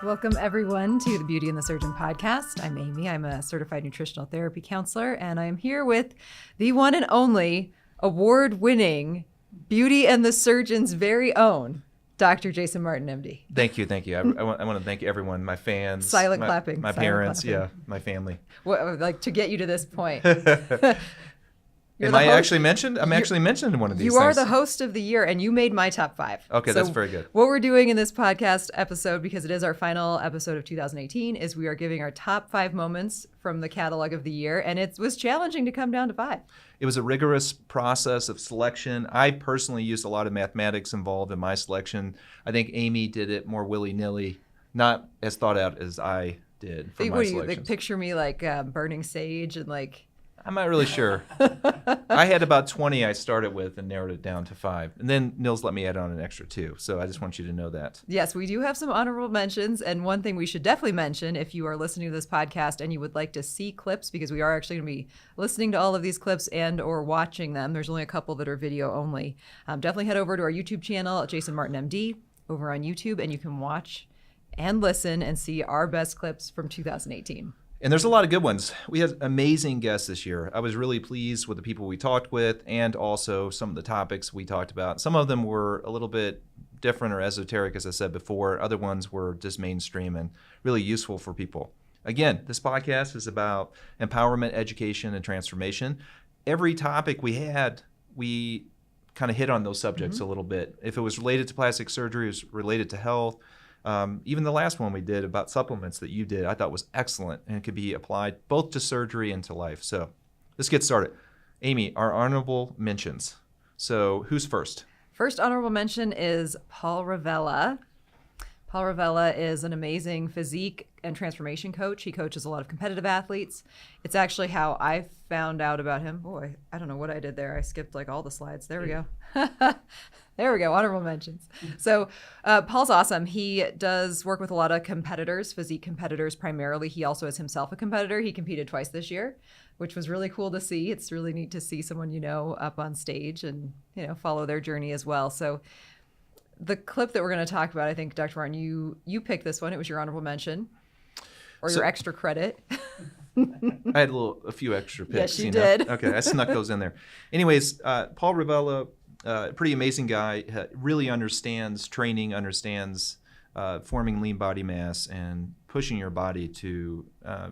Welcome, everyone, to the Beauty and the Surgeon podcast. I'm Amy. I'm a certified nutritional therapy counselor, and I'm here with the one and only award-winning Beauty and the Surgeon's very own Dr. Jason Martin, MD. Thank you. I want to thank everyone, my fans, Silent clapping. my parents, my family. Well, like to get you to this point. Am I actually mentioned? I'm actually mentioned in one of these things. You are the host of the year, and you made my top 5. Okay, so that's very good. What we're doing in this podcast episode, because it is our final episode of 2018, is we are giving our top 5 moments from the catalog of the year, and it was challenging to come down to 5. It was a rigorous process of selection. I personally used a lot of mathematics involved in my selection. I think Amy did it more willy-nilly, not as thought out as I did for my selections. Like, picture me like burning sage and like... I'm not really sure. I had about 20 I started with and narrowed it down to 5. And then Nils let me add on an extra 2. So I just want you to know that. Yes, we do have some honorable mentions. And one thing we should definitely mention, if you are listening to this podcast and you would like to see clips, because we are actually going to be listening to all of these clips and or watching them. There's only a couple that are video only. Definitely head over to our YouTube channel, Jason Martin MD, over on YouTube, and you can watch and listen and see our best clips from 2018. And there's a lot of good ones. We had amazing guests this year. I was really pleased with the people we talked with and also some of the topics we talked about. Some of them were a little bit different or esoteric, as I said before. Other ones were just mainstream and really useful for people. Again, this podcast is about empowerment, education, and transformation. Every topic we had, we kind of hit on those subjects a little bit. If it was related to plastic surgery, it was related to health. Even the last one we did about supplements that you did, I thought was excellent and it could be applied both to surgery and to life. So let's get started. Amy, our honorable mentions. So who's first? First honorable mention is Paul REVELIA. Paul REVELIA is an amazing physique and transformation coach. He coaches a lot of competitive athletes. It's actually how I found out about him. Boy, I don't know what I did there. I skipped like all the slides. There we go. There we go. Honorable mentions. So Paul's awesome. He does work with a lot of competitors, physique competitors primarily. He also is himself a competitor. He competed twice this year, which was really cool to see. It's really neat to see someone you know up on stage and follow their journey as well. So the clip that we're going to talk about, I think, Dr. Martin, you picked this one. It was your honorable mention or your extra credit. I had a few extra picks. Yes, you did. Okay, I snuck those in there. Anyways, Paul REVELIA, pretty amazing guy, really understands training, understands forming lean body mass and pushing your body to a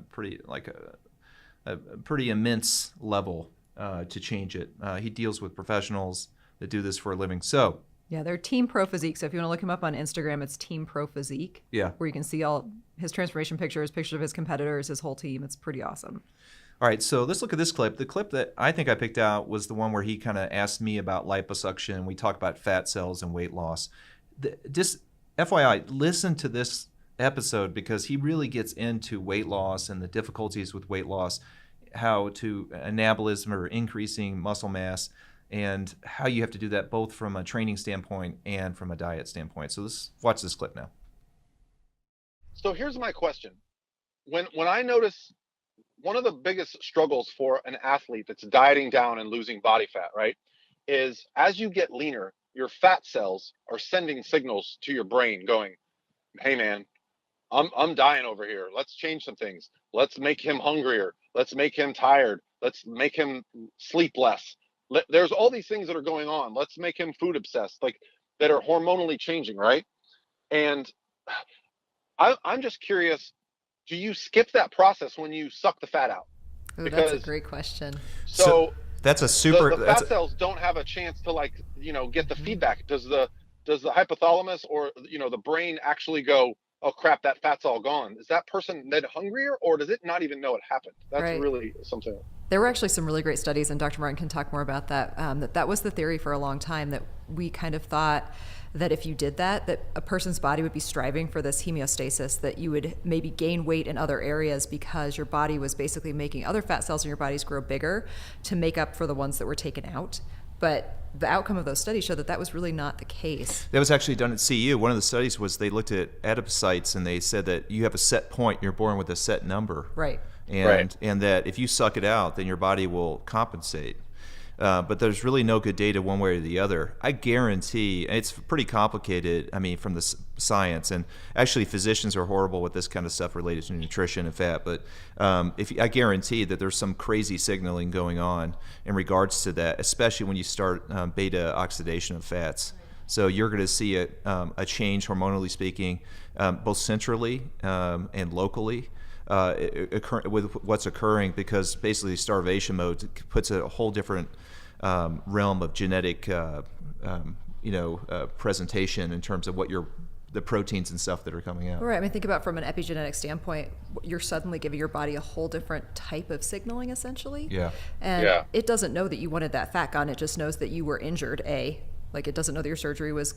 pretty immense level to change it. He deals with professionals that do this for a living. So yeah, they're Team Pro Physique. So if you want to look him up on Instagram, it's Team Pro Physique. Yeah. Where you can see all his transformation pictures of his competitors, his whole team. It's pretty awesome. All right, so let's look at this clip. The clip that I think I picked out was the one where he kind of asked me about liposuction. We talked about fat cells and weight loss. Just FYI, listen to this episode because he really gets into weight loss and the difficulties with weight loss, how to anabolism or increasing muscle mass, and how you have to do that both from a training standpoint and from a diet standpoint. So let's watch this clip now. So here's my question. When I notice one of the biggest struggles for an athlete that's dieting down and losing body fat, right, is as you get leaner, your fat cells are sending signals to your brain going, hey man, I'm dying over here. Let's change some things. Let's make him hungrier. Let's make him tired. Let's make him sleep less. There's all these things that are going on. Let's make him food obsessed, like that are hormonally changing, right? And I'm just curious, do you skip that process when you suck the fat out? Ooh, that's a great question. So that's a super. The fat cells don't have a chance to get the feedback. Does the hypothalamus or the brain actually go, oh crap, that fat's all gone? Is that person then hungrier, or does it not even know it happened? That's right. Really something. There were actually some really great studies, and Dr. Martin can talk more about that, that was the theory for a long time, that we kind of thought that if you did that a person's body would be striving for this homeostasis, that you would maybe gain weight in other areas because your body was basically making other fat cells in your bodies grow bigger to make up for the ones that were taken out. But the outcome of those studies showed that was really not the case. That was actually done at CU. One of the studies was they looked at adipocytes and they said that you have a set point, you're born with a set number. Right. And that if you suck it out, then your body will compensate. But there's really no good data one way or the other. I guarantee, and it's pretty complicated, I mean, from the science, and actually physicians are horrible with this kind of stuff related to nutrition and fat, but I guarantee that there's some crazy signaling going on in regards to that, especially when you start beta oxidation of fats. So you're going to see a change, hormonally speaking, both centrally and locally. With what's occurring, because basically starvation mode puts a whole different realm of genetic presentation in terms of what the proteins and stuff that are coming out. Right. I mean, think about from an epigenetic standpoint, you're suddenly giving your body a whole different type of signaling, essentially. Yeah. And it doesn't know that you wanted that fat gone. It just knows that you were injured. Like, it doesn't know that your surgery was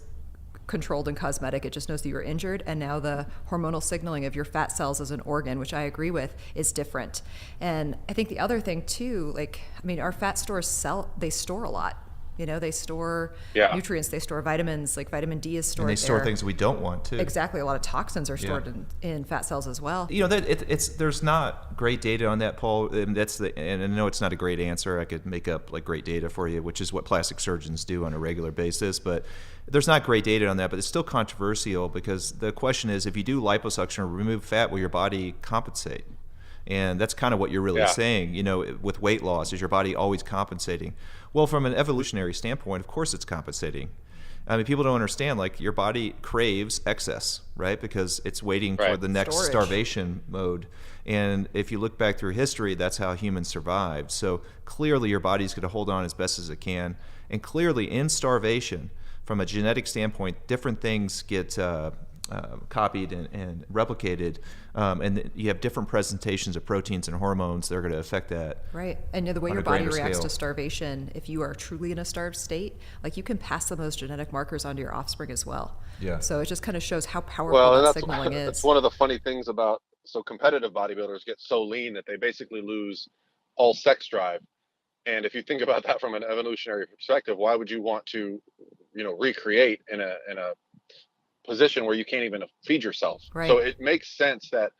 controlled and cosmetic. It just knows that you're injured, and now the hormonal signaling of your fat cells as an organ, which I agree with, is different. And I think the other thing too, like, I mean, our fat stores they store a lot. You know, they store nutrients, they store vitamins, like vitamin D is stored there. And they store things we don't want too. Exactly. A lot of toxins are stored in fat cells as well. You know, there's not great data on that, Paul. And I know it's not a great answer. I could make up like great data for you, which is what plastic surgeons do on a regular basis. But there's not great data on that, but it's still controversial, because the question is, if you do liposuction or remove fat, will your body compensate? And that's kind of what you're really saying, you know, with weight loss. Is your body always compensating? Well, from an evolutionary standpoint, of course it's compensating. I mean, people don't understand, like, your body craves excess, right? Because it's waiting for the next starvation mode. And if you look back through history, that's how humans survived. So clearly your body's going to hold on as best as it can. And clearly in starvation, from a genetic standpoint, different things get copied and replicated, and you have different presentations of proteins and hormones that are going to affect that. Right. And the way your body reacts to starvation, if you are truly in a starved state, like, you can pass some of those genetic markers onto your offspring as well. Yeah. So it just kind of shows how powerful that signaling is. That's one of the funny things about, so competitive bodybuilders get so lean that they basically lose all sex drive. And if you think about that from an evolutionary perspective, why would you want to, recreate in a position where you can't even feed yourself? Right. So it makes sense that,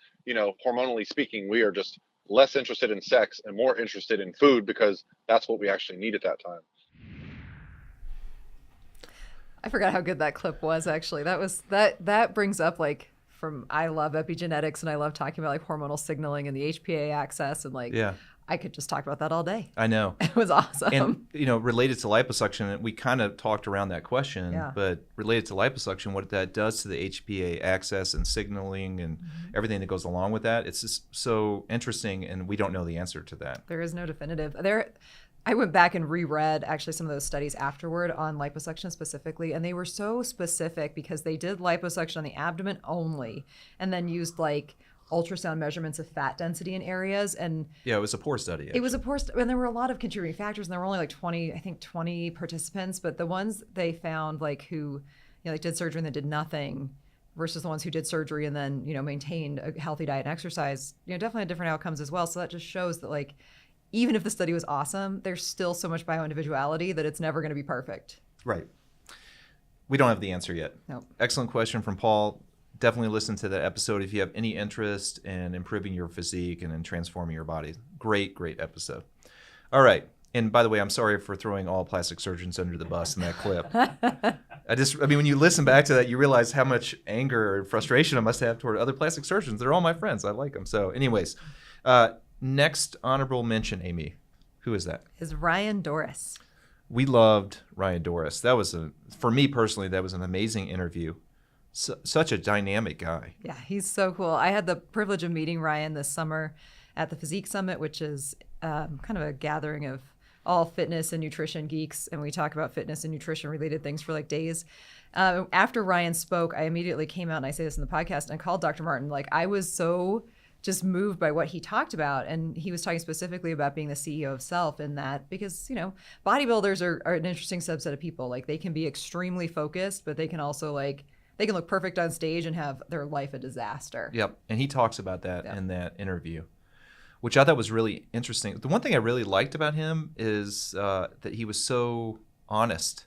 hormonally speaking, we are just less interested in sex and more interested in food, because that's what we actually need at that time. I forgot how good that clip was, actually. That brings up, like, I love epigenetics, and I love talking about, like, hormonal signaling and the HPA axis, and, like, I could just talk about that all day. I know. It was awesome. And, related to liposuction, we kind of talked around that question, but related to liposuction, what that does to the HPA axis and signaling and everything that goes along with that, it's just so interesting, and we don't know the answer to that. There is no definitive. I went back and reread actually some of those studies afterward on liposuction specifically, and they were so specific because they did liposuction on the abdomen only, and then used, like, ultrasound measurements of fat density in areas. And it was a poor study. It was a poor and there were a lot of contributing factors, and there were only like 20 participants, but the ones they found, like, who did surgery and then did nothing, versus the ones who did surgery and then maintained a healthy diet and exercise, definitely had different outcomes as well. So that just shows that, like, even if the study was awesome, there's still so much bioindividuality that it's never going to be perfect. Right. We don't have the answer yet. Nope. Excellent question from Paul. Definitely listen to that episode if you have any interest in improving your physique and in transforming your body. Great, great episode. All right. And by the way, I'm sorry for throwing all plastic surgeons under the bus in that clip. When you listen back to that, you realize how much anger or frustration I must have toward other plastic surgeons. They're all my friends. I like them. So anyways, next honorable mention, Amy. Who is that? Is Ryan Doris. We loved Ryan Doris. That was for me personally, that was an amazing interview. Such a dynamic guy. Yeah, he's so cool. I had the privilege of meeting Ryan this summer at the Physique Summit, which is kind of a gathering of all fitness and nutrition geeks, and we talk about fitness and nutrition related things for like days. After Ryan spoke, I immediately came out, and I say this in the podcast, and called Dr. Martin. Like, I was so just moved by what he talked about, and he was talking specifically about being the CEO of self, in that because bodybuilders are an interesting subset of people. Like, they can be extremely focused, but they can also they can look perfect on stage and have their life a disaster. Yep. And he talks about that in that interview, which I thought was really interesting. The one thing I really liked about him is that he was so honest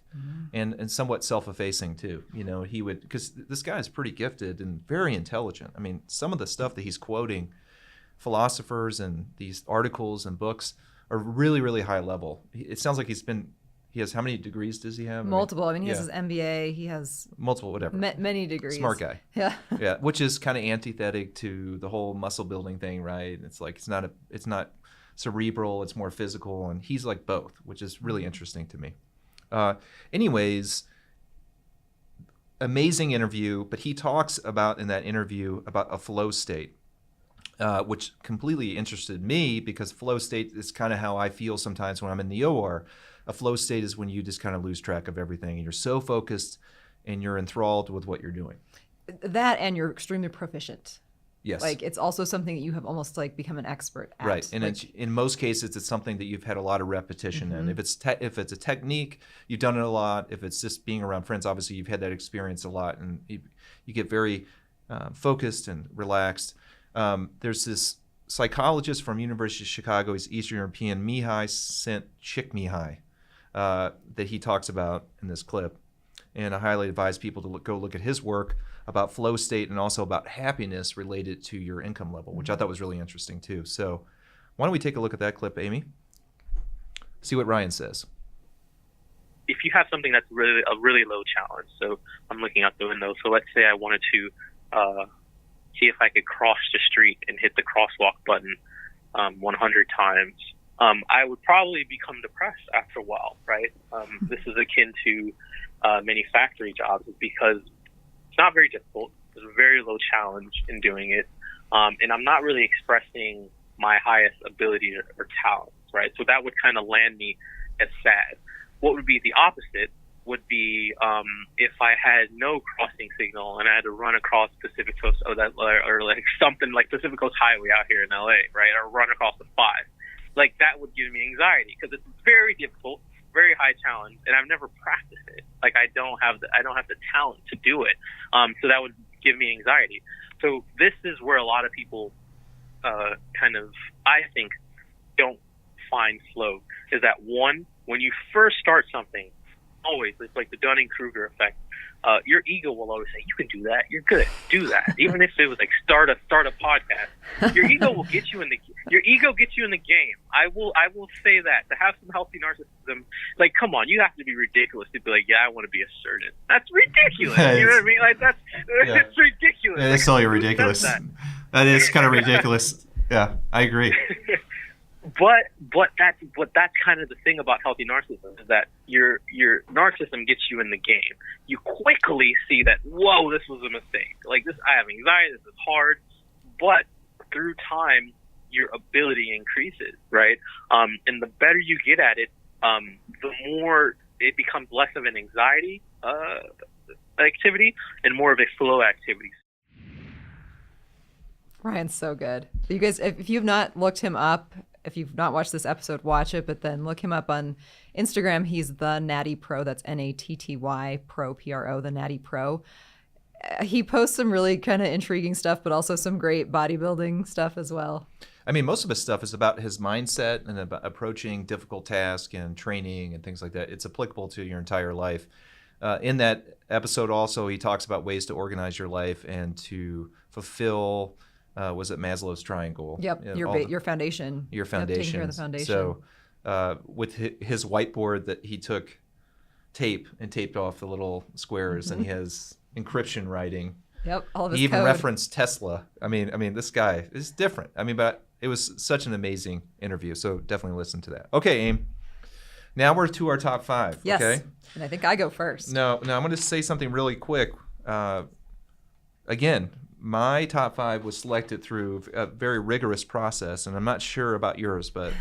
and somewhat self-effacing too. Because this guy is pretty gifted and very intelligent. I mean, some of the stuff that he's quoting, philosophers and these articles and books, a really, really high level. It sounds like he has how many degrees does he have? Multiple. I mean, he has his MBA. He has multiple, whatever. Many degrees. Smart guy. Yeah. Yeah, which is kind of antithetic to the whole muscle building thing, right? It's like it's not cerebral, it's more physical, and he's like both, which is really interesting to me. Anyways, amazing interview, but he talks about in that interview about a flow state, which completely interested me because flow state is kind of how I feel sometimes when I'm in the OR. A flow state is when you just kind of lose track of everything and you're so focused and you're enthralled with what you're doing. That and you're extremely proficient. Yes. Like it's also something that you have almost like become an expert at. Right. And like, in most cases, it's something that you've had a lot of repetition in. If it's a technique, you've done it a lot. If it's just being around friends, obviously you've had that experience a lot, and you get very focused and relaxed. There's this psychologist from University of Chicago. He's Eastern European, Mihai Csikszentmihalyi, that he talks about in this clip. And I highly advise people to go look at his work about flow state and also about happiness related to your income level, which I thought was really interesting too. So why don't we take a look at that clip, Amy? See what Ryan says. If you have something that's a really low challenge, so I'm looking out the window, so let's say I wanted to see if I could cross the street and hit the crosswalk button 100 times, I would probably become depressed after a while, right? This is akin to many factory jobs because it's not very difficult. There's a very low challenge in doing it. And I'm not really expressing my highest ability or talents, right? So that would kind of land me as sad. What would be the opposite would be if I had no crossing signal and I had to run across Pacific Coast or like something like Pacific Coast Highway out here in LA, right? Or run across the 5. Like that would give me anxiety because it's very difficult, very high challenge, and I've never practiced it. Like I don't have the talent to do it. So that would give me anxiety. So this is where a lot of people I think don't find flow, is that one, when you first start something, always, it's like the Dunning-Kruger effect. Your ego will always say, you can do that. You're good. Do that. Even if it was like start a podcast, your ego will get you in the game. I will say that, to have some healthy narcissism, like, come on, you have to be ridiculous to be like, yeah, I want to be a surgeon. That's ridiculous. You know what I mean? Like it's ridiculous. Yeah, it's totally ridiculous. That is kind of ridiculous. Yeah, I agree. But that's kind of the thing about healthy narcissism, is that your narcissism gets you in the game. You quickly see that, whoa, this was a mistake. Like this, I have anxiety. This is hard. But through time, your ability increases, right? And the better you get at it, the more it becomes less of an anxiety activity and more of a flow activity. Ryan's so good. You guys, if you've not looked him up, if you've not watched this episode, watch it, but then look him up on Instagram. He's the Natty Pro. That's Natty Pro, Pro, the Natty Pro. He posts some really kind of intriguing stuff, but also some great bodybuilding stuff as well. I mean, most of his stuff is about his mindset and about approaching difficult tasks and training and things like that. It's applicable to your entire life. In that episode also, he talks about ways to organize your life and to fulfill was it Maslow's triangle? Yep, your foundation. Your foundation. Taking care of the foundation. So with his whiteboard that he took tape and taped off the little squares, and he has encryption writing. Yep, all of his He even code. referenced Tesla. I mean, this guy is different. I mean, but it was such an amazing interview, so definitely listen to that. Okay, Aim. Now we're to our top 5. Yes, okay? And I think I go first. No, I'm going to say something really quick. Again, my top 5 was selected through a very rigorous process, and I'm not sure about yours, but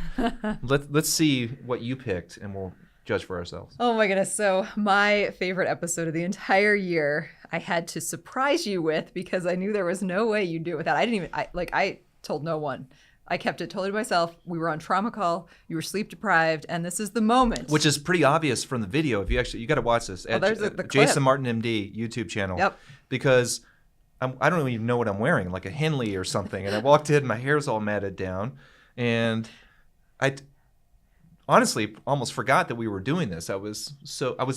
let's see what you picked, and we'll judge for ourselves. Oh my goodness. So my favorite episode of the entire year, I had to surprise you with because I knew there was no way you'd do it without. I told no one. I kept it totally to myself. We were on trauma call. You were sleep deprived, and this is the moment. Which is pretty obvious from the video. If you got to watch this at there's the clip. Jason Martin MD YouTube channel. Yep. Because I don't even know what I'm wearing, like a Henley or something. And I walked in, my hair's all matted down, and I honestly almost forgot that we were doing this. I was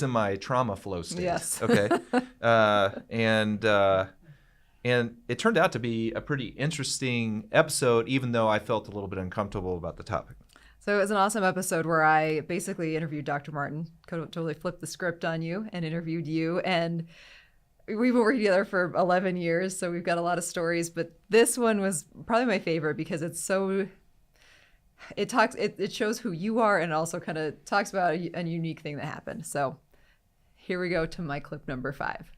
in my trauma flow state. Yes. Okay. And it turned out to be a pretty interesting episode, even though I felt a little bit uncomfortable about the topic. So it was an awesome episode where I basically interviewed Dr. Martin, totally flipped the script on you and interviewed you. And we've been working together for 11 years, so we've got a lot of stories. But this one was probably my favorite because it's so, it shows who you are and it also kind of talks about a unique thing that happened. So here we go to my clip number 5.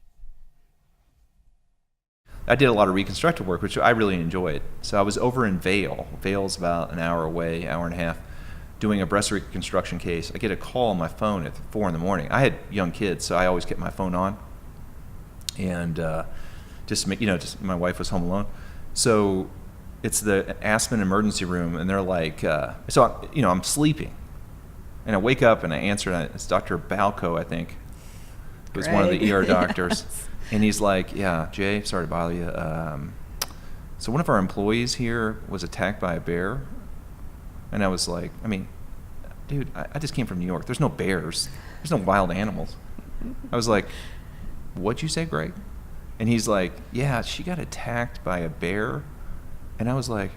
I did a lot of reconstructive work, which I really enjoyed. So I was over in Vail. Vail's about an hour away, hour and a half, doing a breast reconstruction case. I get a call on my phone at 4 in the morning. I had young kids, so I always kept my phone on. And just my wife was home alone. So it's the Aspen emergency room, and they're like, I'm sleeping. And I wake up and I answer, and it's Dr. Balco, I think. It was one of the ER doctors. Yes. And he's like, yeah, Jay, sorry to bother you. So one of our employees here was attacked by a bear. And I was like, dude, I just came from New York. There's no bears. There's no wild animals. I was like, what'd you say, Greg? And he's like, yeah, she got attacked by a bear. And I was like,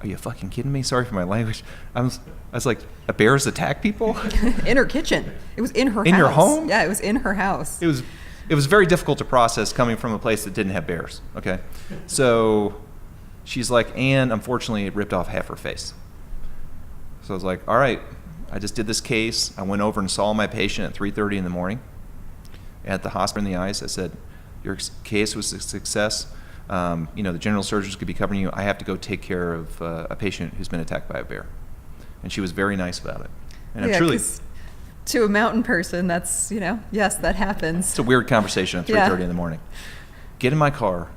are you fucking kidding me? Sorry for my language. I was like, a bear's attack people? In her kitchen. It was in her house. In your home? Yeah, it was in her house. It was very difficult to process coming from a place that didn't have bears, okay? So she's like, and unfortunately it ripped off half her face. So I was like, all right, I just did this case. I went over and saw my patient at 3:30 in the morning at the hospital in the eyes. I said, your case was a success. The general surgeons could be covering you. I have to go take care of a patient who's been attacked by a bear. And she was very nice about it. And I'm truly... To a mountain person, that's, yes, that happens. It's a weird conversation at 3:30 in the morning. Get in my car,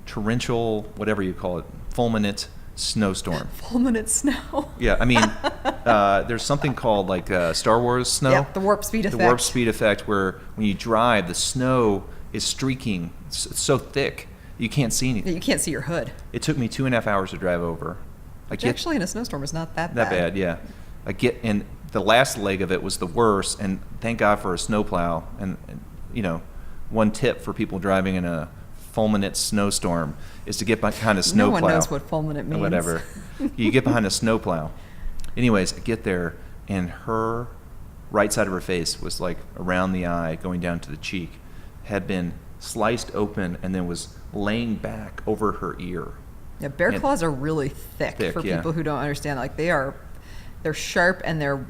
torrential, whatever you call it, fulminant snowstorm. Fulminant snow. Yeah, there's something called like Star Wars snow. Yeah, the warp speed effect. The warp speed effect, where when you drive, the snow is streaking. It's so thick, you can't see anything. You can't see your hood. It took me 2.5 hours to drive over. Actually, in a snowstorm, is not that bad. That bad, yeah. And the last leg of it was the worst, and thank God for a snowplow. And one tip for people driving in a fulminant snowstorm is to get behind a snowplow. No one knows what fulminant means. Whatever. You get behind a snowplow. Anyways, I get there, and her right side of her face was like around the eye, going down to the cheek, had been sliced open, and then was laying back over her ear. Yeah, bear claws are really thick for people who don't understand. Like they're sharp and they're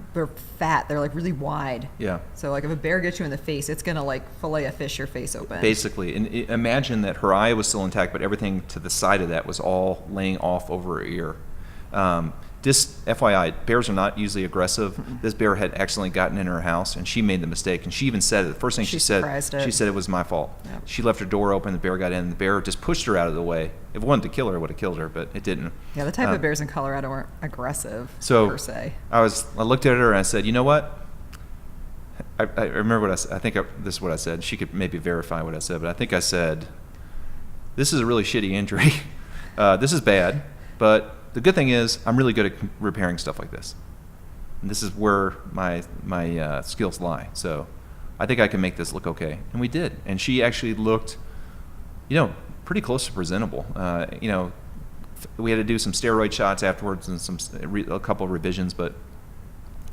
fat. They're like really wide. Yeah. So like if a bear gets you in the face, it's gonna like fillet a fish your face open. Basically, and imagine that her eye was still intact, but everything to the side of that was all laying off over her ear. Just FYI, bears are not usually aggressive. Mm-mm. This bear had accidentally gotten in her house, and she made the mistake. And she even said it. The first thing she said it was my fault. Yep. She left her door open. The bear got in. The bear just pushed her out of the way. If it wanted to kill her, it would have killed her, but it didn't. Yeah, the type of bears in Colorado aren't aggressive per se. I looked at her and I said, you know what? I remember what I said. This is what I said. She could maybe verify what I said, but I think I said, this is a really shitty injury. This is bad, but the good thing is I'm really good at repairing stuff like this. And this is where my skills lie. So I think I can make this look okay. And we did. And she actually looked, pretty close to presentable. We had to do some steroid shots afterwards and a couple of revisions, but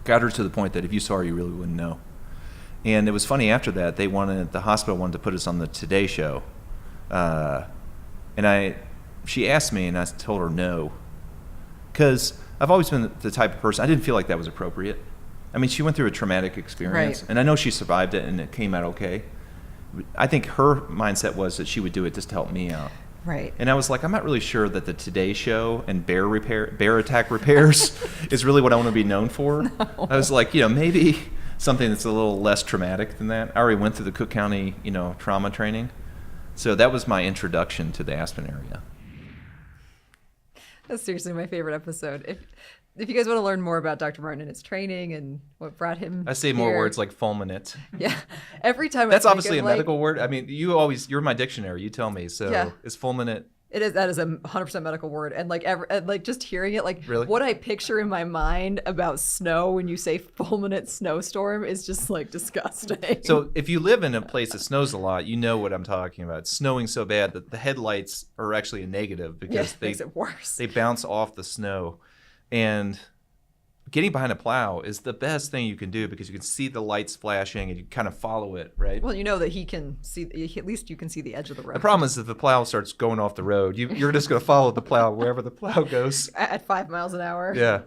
got her to the point that if you saw her, you really wouldn't know. And it was funny after that, the hospital wanted to put us on the Today Show. She asked me and I told her no. Because I've always been the type of person, I didn't feel like that was appropriate. She went through a traumatic experience, right. And I know she survived it and it came out okay. I think her mindset was that she would do it just to help me out. Right. And I was like, I'm not really sure that the Today Show and bear attack repairs is really what I want to be known for. No. I was like, maybe something that's a little less traumatic than that. I already went through the Cook County, trauma training. So that was my introduction to the Aspen area. That's seriously my favorite episode. If you guys want to learn more about Dr. Martin and his training and what brought him I say here, more words like fulminant. Yeah. Every time that's obviously a medical word. You're my dictionary. You tell me. So yeah. Is fulminant? It is. That is a 100% medical word. And just hearing it, really? What I picture in my mind about snow when you say fulminant snowstorm is just disgusting. So if you live in a place that snows a lot, you know what I'm talking about. It's snowing so bad that the headlights are actually a negative because makes it worse. They bounce off the snow. And getting behind a plow is the best thing you can do because you can see the lights flashing and you kind of follow it, right? Well, you know that he can see, at least you can see the edge of the road. The problem is if the plow starts going off the road, you're just going to follow the plow wherever the plow goes. At 5 miles an hour. Yeah.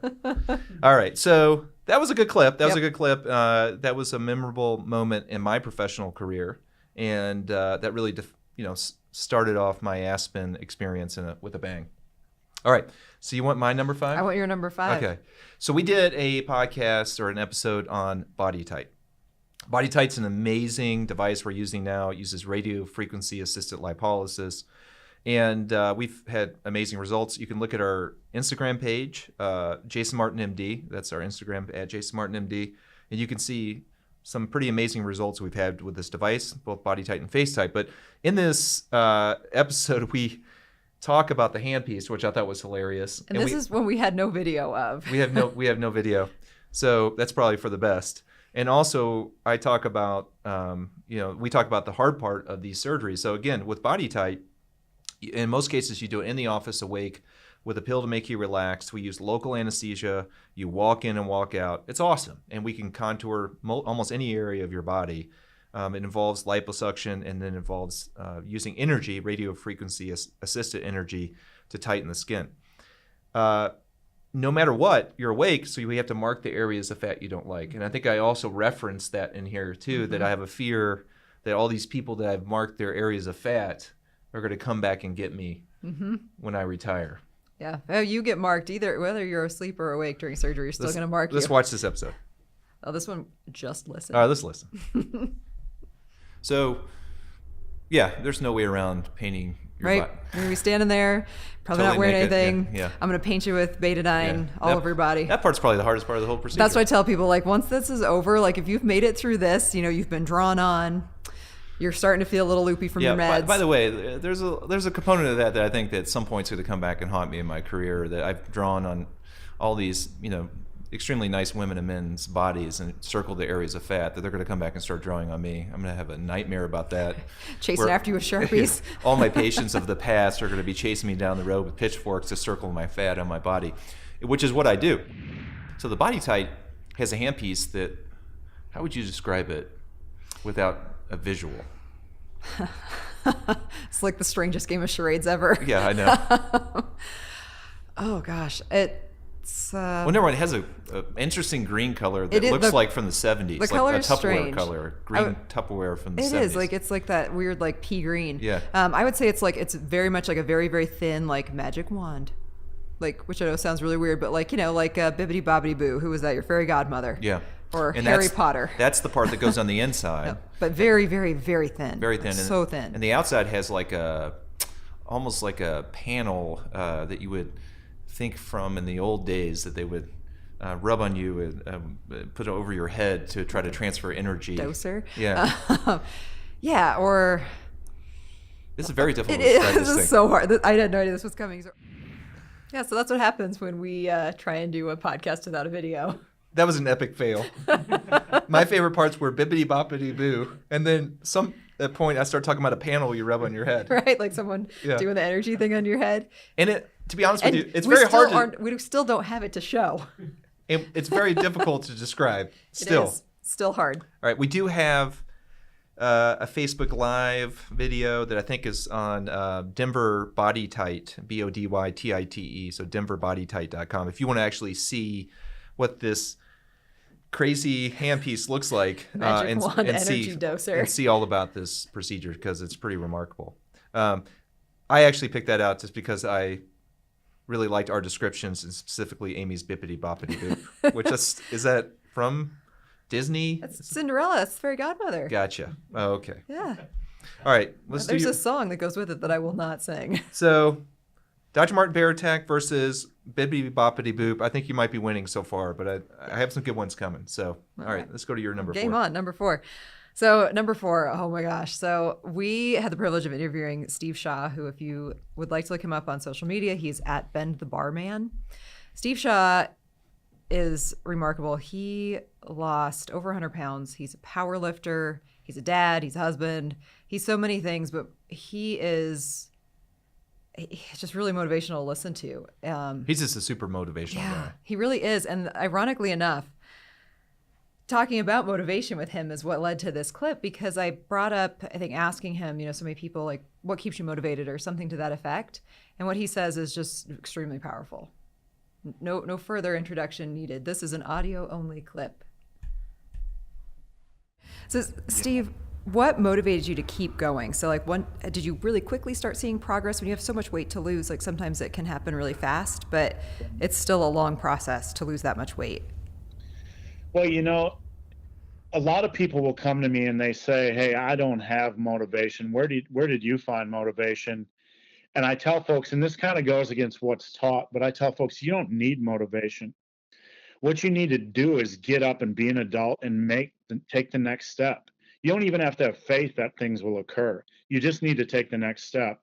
All right. So that was a good clip. That was Yep. a good clip. That was a memorable moment in my professional career. And that really, started off my Aspen experience with a bang. All right. So you want my number 5? I want your number 5. Okay. So we did a podcast or an episode on BodyTite. BodyTite's an amazing device we're using now. It uses radio frequency assisted lipolysis. And we've had amazing results. You can look at our Instagram page, Jason Martin MD. That's our Instagram at Jason Martin MD. And you can see some pretty amazing results we've had with this device, both BodyTite and FaceTite. But in this episode, we talk about the handpiece, which I thought was hilarious. And this is when we had no video of. we have no video, so that's probably for the best. And also, I talk about we talk about the hard part of these surgeries. So again, with BodyTite, in most cases, you do it in the office awake with a pill to make you relaxed. We use local anesthesia. You walk in and walk out. It's awesome, and we can contour almost any area of your body. It involves liposuction and then involves using energy, radio frequency assisted energy, to tighten the skin. No matter what, you're awake, so we have to mark the areas of fat you don't like. And I think I also referenced that in here too, that I have a fear that all these people that I've marked their areas of fat are going to come back and get me when I retire. Yeah. Oh, you get marked either, whether you're asleep or awake during surgery, you're still going to mark you. Let's watch this episode. Oh, this one, just listen. All right, let's listen. So, yeah, there's no way around painting your Right? butt. You're going to be standing there, probably Totally not wearing naked. anything. Yeah. I'm going to paint you with betadine all over your body. That part's probably the hardest part of the whole procedure. That's what I tell people. Like, once this is over, like, if you've made it through this, you've been drawn on, you're starting to feel a little loopy from your meds. By the way, there's a component of that I think that at some point's going to come back and haunt me in my career, that I've drawn on all these, extremely nice women and men's bodies and circled the areas of fat, that they're going to come back and start drawing on me. I'm going to have a nightmare about that. Chasing after you with Sharpies. All my patients of the past are going to be chasing me down the road with pitchforks to circle my fat on my body, which is what I do. So the BodyTite has a handpiece that, how would you describe it without a visual? It's like the strangest game of charades ever. Yeah, I know. Oh, gosh. It's... Well, never mind. It has a interesting green color that It is- looks like from the 70s. the color like a is Tupperware strange. color. Green Tupperware from the 70s. It is like, it's like that weird like pea green. Yeah. I would say it's very much like a very, very thin like magic wand, like, which I know sounds really weird, but like Bibbidi Bobbidi Boo, who was that, your fairy godmother? Yeah. Or And Harry that's- Potter. That's the part that goes on the inside. No, but very, very, very thin. Very thin. So thin. And the outside has almost like a panel that you would think from in the old days that they would rub on you and put it over your head to try to transfer energy. Doser. Yeah. Yeah, or... This is very difficult It to describe is. this This thing. is so hard. I had no idea this was coming. Yeah, so that's what happens when we try and do a podcast without a video. That was an epic fail. My favorite parts were bibbidi boppity boo, and then at point I start talking about a panel you rub on your head. Right? Like someone Yeah. doing the energy thing on your head. And to be honest with you, it's we very still hard to. We still don't have it to show. It's very difficult to describe. Still, It is still hard. all right. We do have a Facebook Live video that I think is on Denver BodyTite, BodyTite. So denverbodytite.com. If you want to actually see what this crazy handpiece looks like, Magic wand energy doser. and see all about this procedure, because it's pretty remarkable. I actually picked that out just because I really liked our descriptions, and specifically Amy's bippity boppity boop, which is that from Disney? That's Cinderella. That's Fairy Godmother. Gotcha. Oh, okay. Yeah. All right. Let's There's do a song that goes with it that I will not sing. So, Dr. Martin Baratek versus Bibbidi Boppity Boop. I think you might be winning so far, but I have some good ones coming. So, all right, let's go to your number 4. Game on, number 4. So number 4, oh my gosh. So we had the privilege of interviewing Steve Shaw, who, if you would like to look him up on social media, he's at Bend the Barman. Steve Shaw is remarkable. He lost over 100 pounds. He's a power lifter. He's a dad. He's a husband. He's so many things, but he is He's just really motivational to listen to. He's just a super motivational guy. He really is. And ironically enough, talking about motivation with him is what led to this clip, because I brought up, I think, asking him, so many people like, what keeps you motivated or something to that effect. And what he says is just extremely powerful. No further introduction needed. This is an audio only clip. So Steve, what motivated you to keep going? So like, did you really quickly start seeing progress when you have so much weight to lose? Like sometimes it can happen really fast, but it's still a long process to lose that much weight. Well, a lot of people will come to me and they say, hey, I don't have motivation. Where did you find motivation? And I tell folks, and this kind of goes against what's taught, but I tell folks, you don't need motivation. What you need to do is get up and be an adult and take the next step. You don't even have to have faith that things will occur. You just need to take the next step.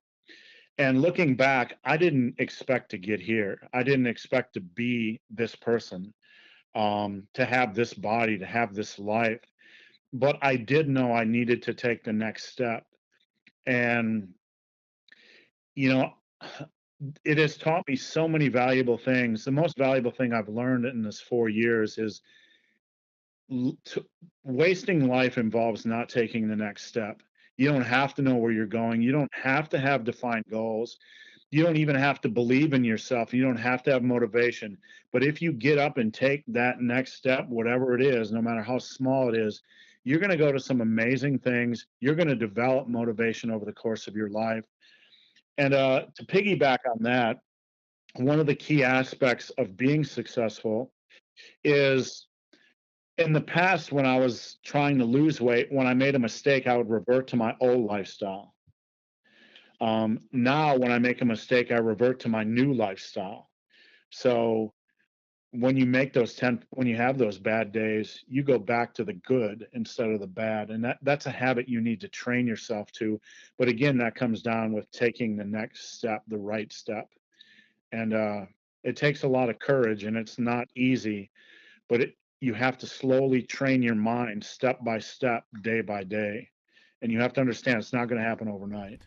And looking back, I didn't expect to get here. I didn't expect to be this person, to have this body, to have this life. But I did know I needed to take the next step. And, it has taught me so many valuable things. The most valuable thing I've learned in this 4 years is wasting life involves not taking the next step. You don't have to know where you're going. You don't have to have defined goals. You don't even have to believe in yourself. You don't have to have motivation. But if you get up and take that next step, whatever it is, no matter how small it is, you're going to go to some amazing things. You're going to develop motivation over the course of your life. And to piggyback on that, one of the key aspects of being successful is, in the past, when I was trying to lose weight, when I made a mistake, I would revert to my old lifestyle. Now, when I make a mistake, I revert to my new lifestyle. So when you have those bad days, you go back to the good instead of the bad. And that's a habit you need to train yourself to. But again, that comes down with taking the next step, the right step. And it takes a lot of courage, and it's not easy, but you have to slowly train your mind step by step, day by day. And you have to understand it's not going to happen overnight.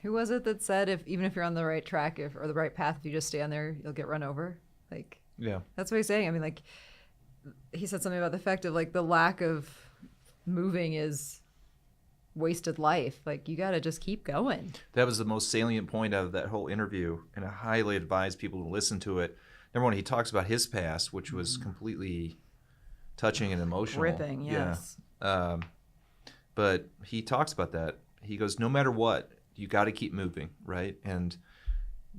Who was it that said, even if you're on the right track or the right path, if you just stay on there, you'll get run over? Like, yeah, that's what he's saying. I mean, like, he said something about the effect of like the lack of moving is wasted life. Like, you got to just keep going. That was the most salient point out of that whole interview, and I highly advise people to listen to it. Number one, he talks about his past, which was completely touching and emotional. Gripping, yes. Yeah. But he talks about that. He goes, no matter what, you got to keep moving, right? And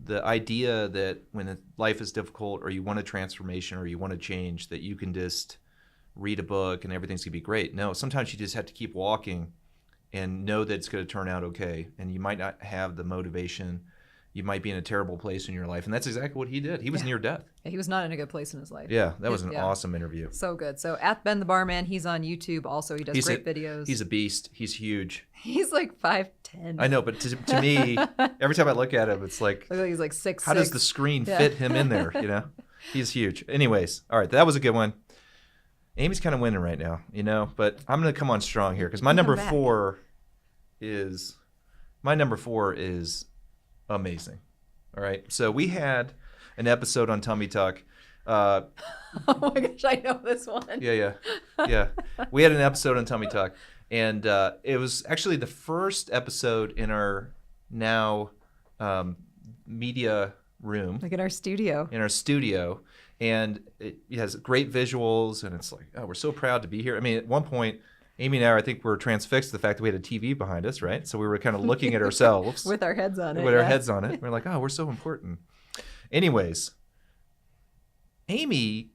the idea that when life is difficult or you want a transformation or you want to change, that you can just read a book and everything's going to be great. No, sometimes you just have to keep walking and know that it's going to turn out okay. And you might not have the motivation. You might be in a terrible place in your life. And that's exactly what he did. He was near death. He was not in a good place in his life. Yeah, that was an awesome interview. So good. So at Ben the Barman, he's on YouTube also. He does great videos. He's a beast. He's huge. He's like 5'10". I know, but to me, every time I look at him, it's like, he's like 6'6". How does the screen fit him in there, He's huge. Anyways, all right, that was a good one. Amy's kind of winning right now, but I'm going to come on strong here because my number four is amazing. All right. So we had an episode on Tummy Tuck. Oh my gosh, I know this one. Yeah. We had an episode on Tummy Tuck, and it was actually the first episode in our now media room. Like in our studio. And it has great visuals, and it's like, oh, we're so proud to be here. I mean, at one point, Amy and I think, were transfixed to the fact that we had a TV behind us, right? So we were kind of looking at ourselves. With our heads on it. With our heads on it. We're like, oh, we're so important. Anyways, Amy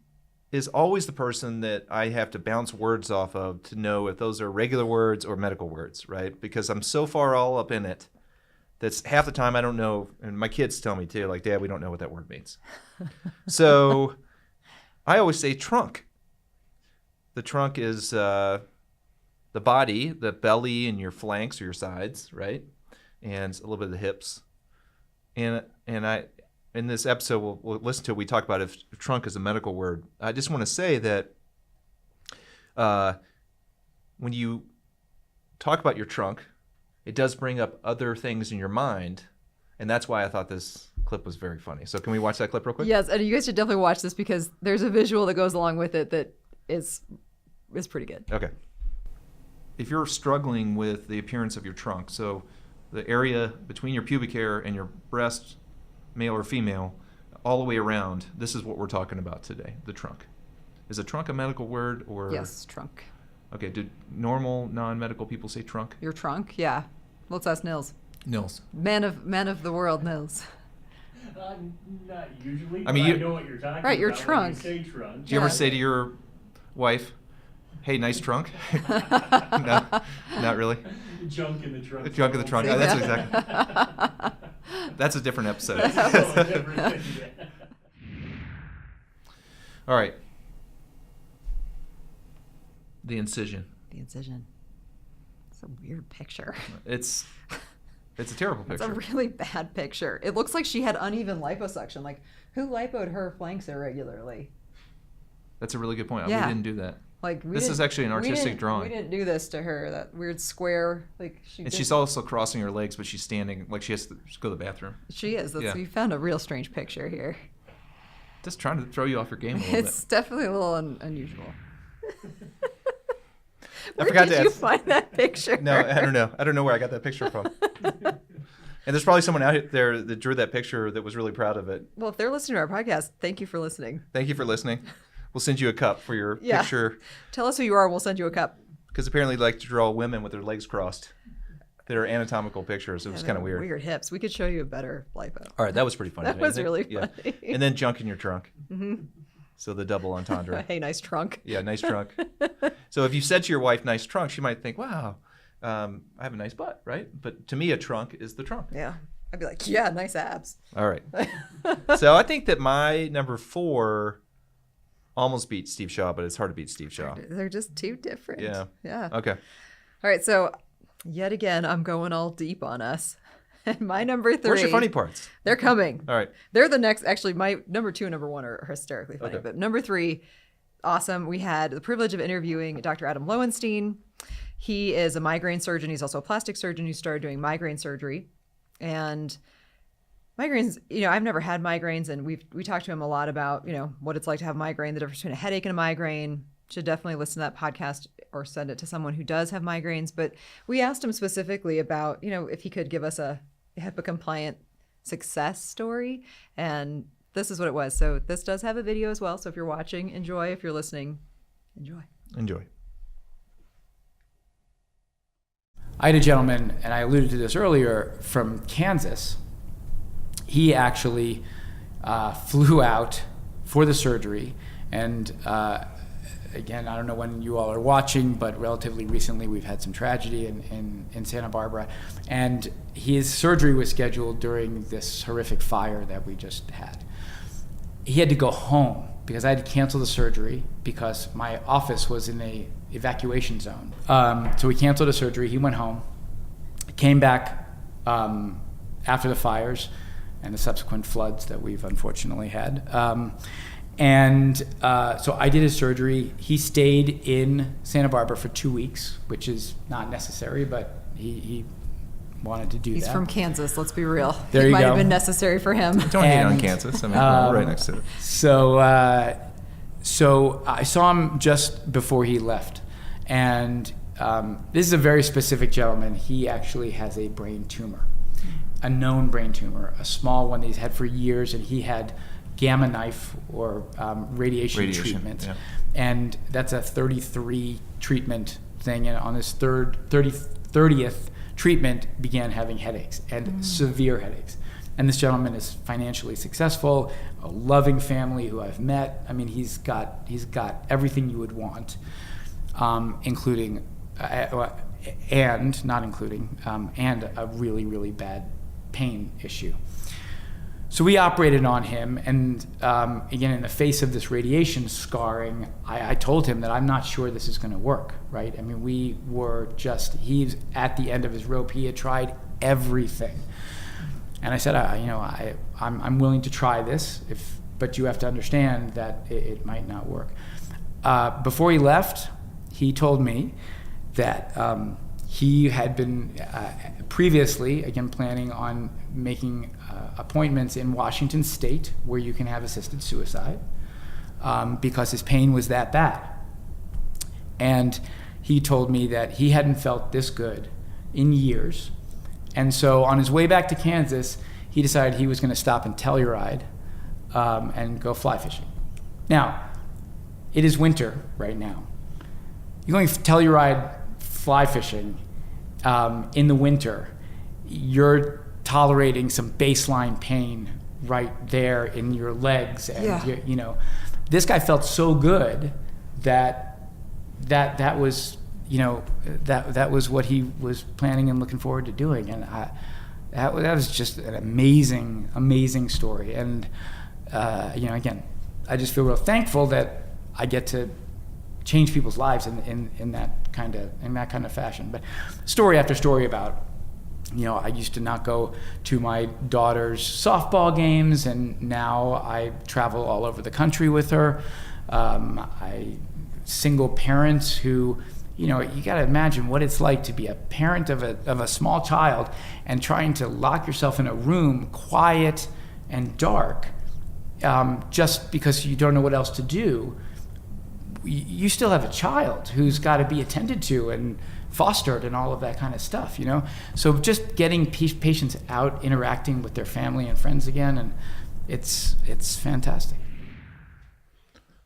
is always the person that I have to bounce words off of to know if those are regular words or medical words, right? Because I'm so far all up in it that's half the time I don't know, and my kids tell me too, like, Dad, we don't know what that word means. So I always say trunk. The trunk is the body, the belly and your flanks or your sides, right? And a little bit of the hips. And I, in this episode we'll listen to, we talk about if trunk is a medical word. I just want to say that when you talk about your trunk, it does bring up other things in your mind And that's why I thought this clip was very funny. So can we watch that clip real quick? Yes, and you guys should definitely watch this because there's a visual that goes along with it that is pretty good. Okay. If you're struggling with the appearance of your trunk, so the area between your pubic hair and your breast, male or female, all the way around, this is what we're talking about today, the trunk. Is a trunk a medical word or? Yes, trunk. Okay, do normal non-medical people say trunk? Your trunk, yeah. Let's ask Nils. Nils. Man of the world, Nils. Not usually. I mean, I know what you're talking right, your about trunk. when you say trunk. Do you ever Yeah. say to your wife, "Hey, nice trunk"? No, not really. Junk in the trunk. The junk in the trunk. Oh, that's exactly. That's a different episode. All right. The incision. The incision. It's a weird picture. It's a terrible It's picture. a really bad picture. It looks like she had uneven liposuction. Like, who lipoed her flanks irregularly? That's a really good point. Yeah. We didn't do that. Like, This is actually an artistic drawing. We didn't do this to her. That weird square. Like And she's also crossing her legs, but she's standing like she has to go to the bathroom. She is. Yeah. You found a real strange picture here. Just trying to throw you off your game a little It's definitely a little unusual. I Where forgot did to you ask- find that picture? bit. No, I don't know. I don't know where I got that picture from. And there's probably someone out there that drew that picture that was really proud of it. Well, if they're listening to our podcast, thank you for listening. Thank you for listening. We'll send you a cup for your Yeah. picture, Tell us who you are, and we'll send you a cup. because apparently you like to draw women with their legs crossed. That are anatomical pictures. It was Yeah, kind of they're weird. Weird hips. We could show you a better lipo. All right, that was pretty funny. That don't you was think? really Yeah. funny. And then junk in your trunk. Mm-hmm. So the double entendre. Hey, nice trunk. Yeah, nice trunk. So if you said to your wife, nice trunk, she might think, wow, I have a nice butt, right? But to me, a trunk is the trunk. Yeah. I'd be like, yeah, nice abs. All right. So I think that my number 4 almost beats Steve Shaw, but it's hard to beat Steve Shaw. They're just too different. Yeah. Yeah. Okay. All right. So yet again, I'm going all deep on us. And my number 3. Where's your funny parts? They're coming. All right. They're the next. Actually, my number 2 and number 1 are hysterically funny. Okay. But number 3, awesome. We had the privilege of interviewing Dr. Adam Lowenstein. He is a migraine surgeon. He's also a plastic surgeon who started doing migraine surgery. And migraines, I've never had migraines, and we talked to him a lot about, what it's like to have migraine, the difference between a headache and a migraine. Should definitely listen to that podcast or send it to someone who does have migraines. But we asked him specifically about, if he could give us a HIPAA compliant success story. And this is what it was. So this does have a video as well. So if you're watching, enjoy. If you're listening, enjoy. Enjoy. I had a gentleman, and I alluded to this earlier, from Kansas. He actually flew out for the surgery, and again, I don't know when you all are watching, but relatively recently we've had some tragedy in Santa Barbara, and his surgery was scheduled during this horrific fire that we just had. He had to go home because I had to cancel the surgery because my office was in a evacuation zone. So we canceled the surgery. He went home, came back after the fires and the subsequent floods that we've unfortunately had. So I did his surgery. He stayed in Santa Barbara for 2 weeks, which is not necessary, but he wanted to do that. He's from Kansas. Let's be real. There it you might go. have been necessary for him. Don't hate on And, Kansas. I mean, we're right next to it. So I saw him just before he left. And this is a very specific gentleman. He actually has a brain tumor, a known brain tumor, a small one that he's had for years, and he had gamma knife or radiation treatment. Yeah. And that's a 33 treatment thing. And on his 30th treatment, began having headaches and severe headaches. And this gentleman is financially successful, a loving family who I've met. I mean, he's got everything you would want, including and not including and a really, really bad pain issue. So we operated on him, and again, in the face of this radiation scarring, I told him that I'm not sure this is going to work, right? I mean, he's at the end of his rope. He had tried everything. And I said, I'm willing to try this, but you have to understand that it might not work. Before he left, he told me that he had been previously, again, planning on making appointments in Washington State where you can have assisted suicide because his pain was that bad. And he told me that he hadn't felt this good in years. And so on his way back to Kansas, he decided he was going to stop in Telluride and go fly fishing. Now, it is winter right now. You're going Telluride fly fishing in the winter. You're tolerating some baseline pain right there in your legs, and you know, this guy felt so good that was, you know, that was what he was planning and looking forward to doing, and that was just an amazing story. And you know, again, I just feel real thankful that I get to change people's lives in that kind of fashion. But story after story about, you know, I used to not go to my daughter's softball games, and now I travel all over the country with her. Single parents who, you know, you got to imagine what it's like to be a parent of a small child and trying to lock yourself in a room, quiet and dark, just because you don't know what else to do. You still have a child who's got to be attended to and fostered and all of that kind of stuff, you know? So just getting patients out interacting with their family and friends again, and it's fantastic.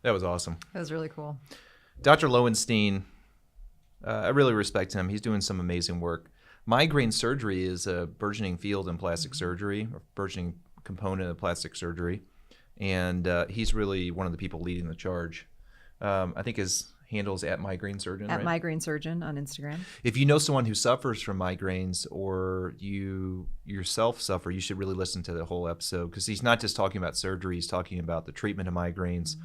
That was awesome. That was really cool. Dr. Lowenstein, I really respect him. He's doing some amazing work. Migraine surgery is a burgeoning field in plastic surgery, or burgeoning component of plastic surgery, and he's really one of the people leading the charge. I think his handle is @migraine-surgeon, At right? Migraine Surgeon on Instagram. If you know someone who suffers from migraines, or you yourself suffer, you should really listen to the whole episode, because he's not just talking about surgery, he's talking about the treatment of migraines,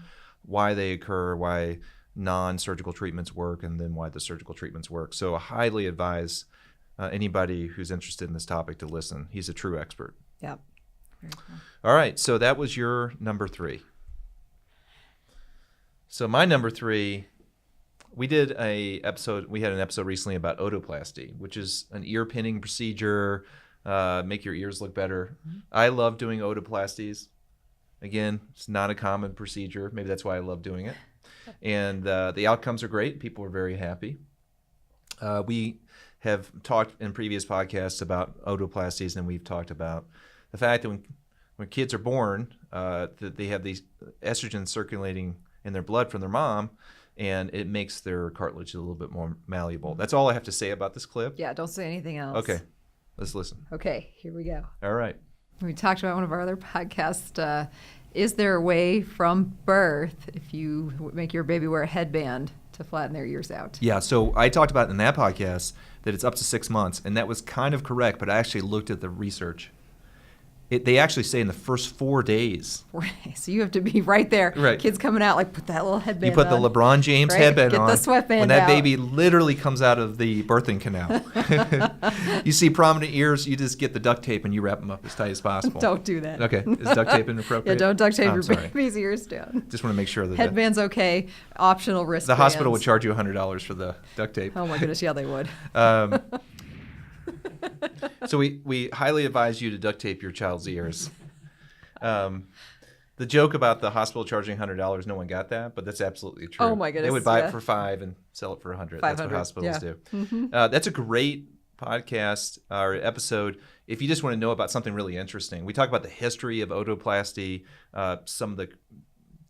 why they occur, why non-surgical treatments work, and then why the surgical treatments work. So I highly advise anybody who's interested in this topic to listen. He's a true expert. Yep. Very cool. All right, so that was your number 3. So my number 3, we had an episode recently about otoplasty, which is an ear pinning procedure, make your ears look better. Mm-hmm. I love doing otoplasties. Again, it's not a common procedure. Maybe that's why I love doing it. And the outcomes are great. People are very happy. We have talked in previous podcasts about otoplasties, and we've talked about the fact that when kids are born, that they have these estrogens circulating in their blood from their mom, and it makes their cartilage a little bit more malleable. That's all I have to say about this clip. Yeah, don't say anything else. Okay, let's listen. Okay, here we go. All right. We talked about one of our other podcasts. Is there a way from birth, if you make your baby wear a headband, to flatten their ears out? Yeah, so I talked about in that podcast that it's up to 6 months, and that was kind of correct, but I actually looked at the research. They actually say in the first 4 days. So you have to be right there. Right. Kids coming out, like, put that little headband You put on. the LeBron James Right? headband Get on. the sweatband when that out. baby literally comes out of the birthing canal. You see prominent ears, you just get the duct tape and you wrap them up as tight as possible. Don't do that. Okay, is duct tape inappropriate? Yeah, don't duct tape your sorry. baby's ears down. Just want to make sure that Headband's okay. Optional wristbands. the hospital would charge you $100 for the duct tape. Oh my goodness, yeah, they would. So we highly advise you to duct tape your child's ears. The joke about the hospital charging $100, no one got that, but that's absolutely true. Oh my goodness, They would buy yeah. it for $5 and sell it for $100. That's what 500, hospitals yeah. do. Mm-hmm. That's a great podcast or episode if you just want to know about something really interesting. We talk about the history of otoplasty, some of the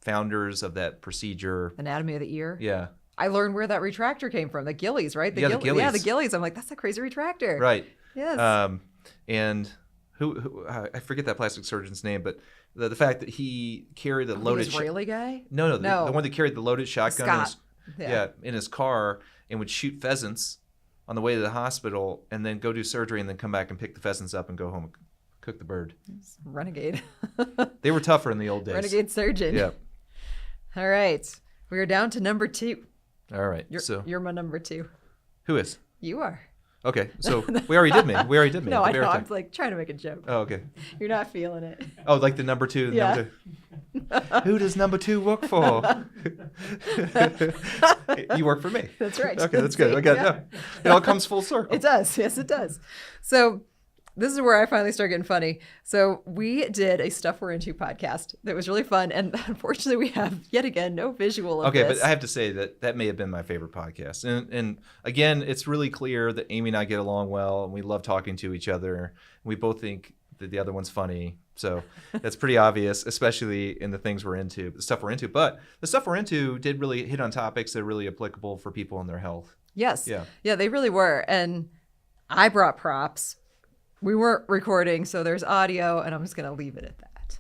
founders of that procedure. Anatomy of the ear. Yeah. I learned where that retractor came from. The gillies, right? The gillies. Yeah, the gillies. I'm like, that's a crazy retractor. Right. Yes. And who I forget that plastic surgeon's name, but the fact that he carried the loaded the Israeli guy? No, No. the one that carried the loaded shotgun Scott. in his car and would shoot pheasants on the way to the hospital and then go do surgery and then come back and pick the pheasants up and go home and cook the bird. Renegade. They were tougher in the old days. Renegade surgeon. Yeah. All right. We are down to number 2. All right. You're my number 2. Who is? You are. Okay, so we already did me. We already did me. No, The I know. baritone. I'm like trying to make a joke. Oh, okay. You're not feeling it. Oh, like the number two. The Yeah. number two. Who does number 2 work for? You work for me. That's right. Okay, that's good. I got it. All comes full circle. It does. Yes, it does. So this is where I finally start getting funny. So we did a Stuff We're Into podcast that was really fun. And unfortunately, we have, yet again, no visual of Okay, this. but I have to say that may have been my favorite podcast. And again, it's really clear that Amy and I get along well, and we love talking to each other. We both think that the other one's funny. So that's pretty obvious, especially in the things we're into, the stuff we're into. But the stuff we're into did really hit on topics that are really applicable for people and their health. Yes. Yeah. Yeah, they really were. And I brought props. We weren't recording, so there's audio, and I'm just going to leave it at that.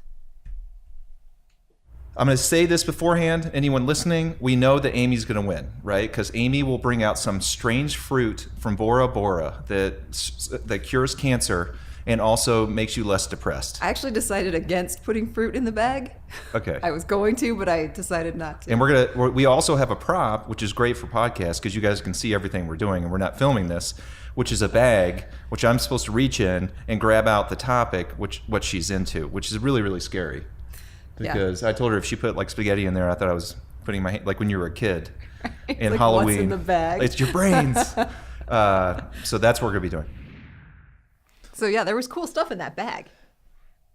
I'm going to say this beforehand. Anyone listening, we know that Amy's going to win, right? Because Amy will bring out some strange fruit from Bora Bora that cures cancer and also makes you less depressed. I actually decided against putting fruit in the bag. Okay. I was going to, but I decided not to. And we also have a prop, which is great for podcasts because you guys can see everything we're doing and we're not filming this, which is a bag, which I'm supposed to reach in and grab out the topic, what she's into, which is really, really scary. Because I told her if she put like spaghetti in there, I thought I was putting my hand, like when you were a kid in like, Halloween. what's in the bag? It's your brains. So that's what we're going to be doing. So yeah, there was cool stuff in that bag.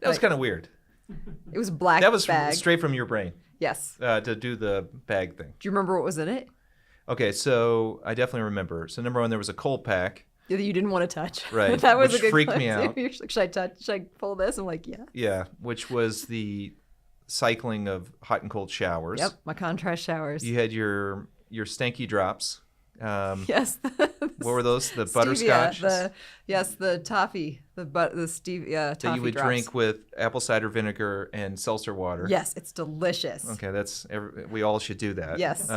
That was kind of weird. It was a black That was bag. straight from your brain Yes. to do the bag thing. Do you remember what was in it? Okay, so I definitely remember. So number one, there was a cold pack. That you didn't want to touch. Right, That was which a good freaked me clue, out. too. You're like, should I touch? Should I pull this? I'm like, yeah. Yeah, which was the cycling of hot and cold showers. Yep, my contrast showers. You had your stanky drops. Yes. What were those? The Stevia, butterscotch the toffee, the stevia toffee that you would drops. drink with apple cider vinegar and seltzer water. Yes, it's delicious. Okay, we all should do that. Yes.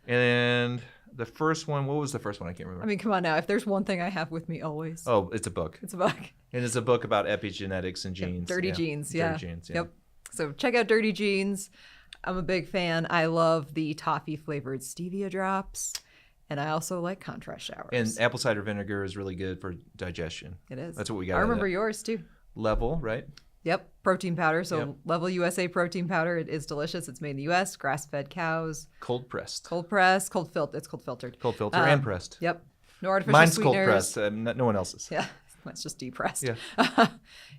And the first one, what was the first one? I can't remember. I mean, come on now. If there's one thing I have with me always, Oh, it's a book. it's a book. And it's a book about epigenetics and genes. Dirty Yeah. Genes. Dirty Yeah. Genes, yeah. Yep. So check out Dirty Genes. I'm a big fan. I love the toffee flavored stevia drops. And I also like contrast showers. And apple cider vinegar is really good for digestion. it is. That's what we got. I remember yours too. Level, right? Yep. Protein powder. So Yep. Level USA protein powder. It is delicious. It's made in the US. Grass fed cows. Cold pressed. Cold pressed. Cold filtered. It's cold filtered. Cold filter and pressed. Yep. No artificial Mine's sweeteners. cold pressed. No one else's. Yeah. That's just depressed. Yeah.